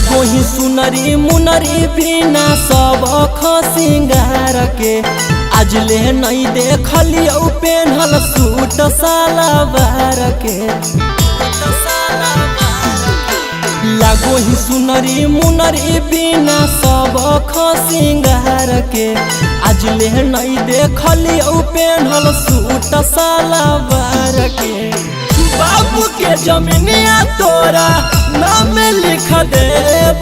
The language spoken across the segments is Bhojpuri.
लागो ही सुनरी मुनरी बिना सब सिंगार के आज ले नहीं देखलियो पेन्हल सूट सलवार के। लागो ही सुनरी मुनरी बिना सब सिंगार के आज ले नहीं देखलियो पेन्हल सूट सलवार के। बाबू के जमीनिया तोरा नाम लिख देब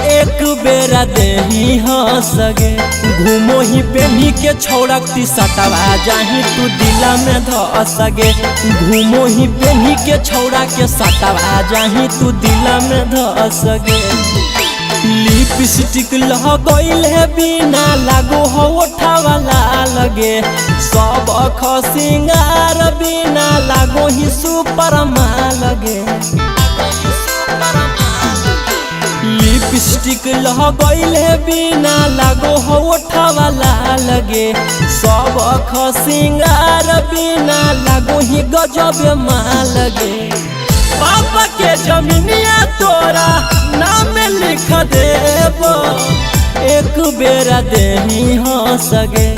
एक बेरा देही हंसगे घूमो ही पेनी के छोड़कती सटवा जाही तू दिला में धसगे घूमो ही पेनी के छोड़ा के सटवा जाही तू दिला में धसगे। लिपस्टिक लगैले बिना लागो हो ओठावाला लगे सब सिंगार बिना लागो ही सुपर लगे। लिपस्टिक लगैले बिना लागो हो ओठावाला लगे सब सिंगार बिना लागो ही गजब लगे। पापा के जमीनिया तोरा नाम लिख देब एक बेरा देही हंसगे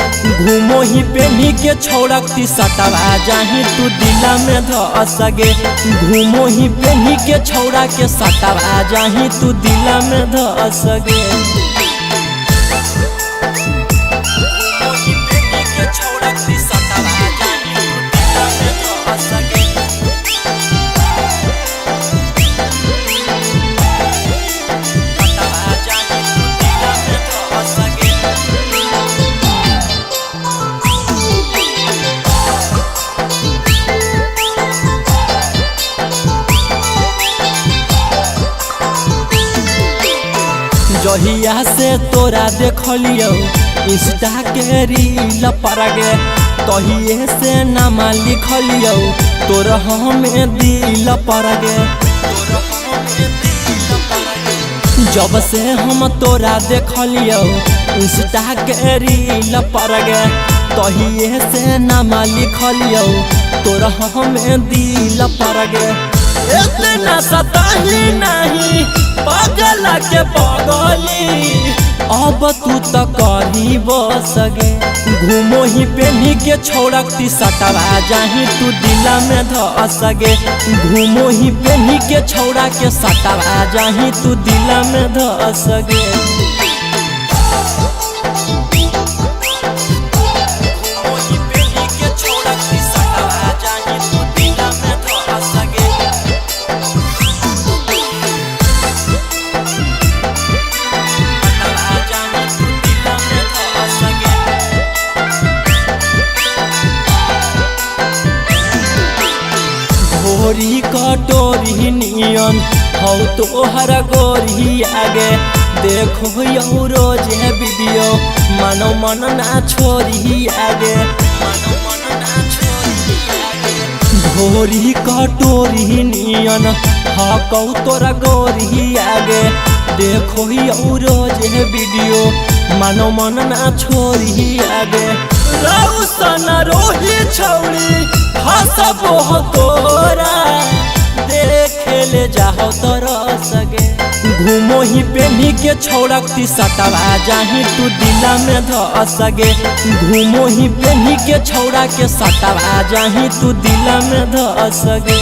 घूमो ही पेनी के छोड़कती सटवा जाही तू दिला में धसगे घूमो ही पेनी के छोड़ा के सटवा जाही तू दिला में धसगे। जहिया से तोरा देखलियो इंस्टा के रील पर गे तहिए से नाम लिखलियो तोरा हमें दिल पर गे। जब से हम तोरा देखलियो इंस्टा के रील पर गे तहिए से नाम लिखलियो तोरा हमें दिल पर गे। इतना सताही नहीं पागल के पगली अब तू तो करी बसगे घूमो ही पेनी के छोड़कती सटवा जाही तू दिला में धसगे घूमो ही पेनी के छोड़ा के सटवा जाही तू दिला में धसगे। गोरी कटोरी नियन हौ तोहर गोरी आगे देखो यौ रोज वीडियो मानो मन ना छोरी आगे। गोरी कटोरी नियन हौ तोरा गोरी आगे देखो यौ रोज वीडियो मानो मन ना छोरी आगे। रौसन रोही छौड़ी हसबो तोरा देखे ले जाहो तोरा सगे घूमो ही पेनी के छोड़कती सटवा जाही तू दिला में धसगे घूमो ही पेनी के छोड़ा के सटवा जाही तू दिला में धसगे।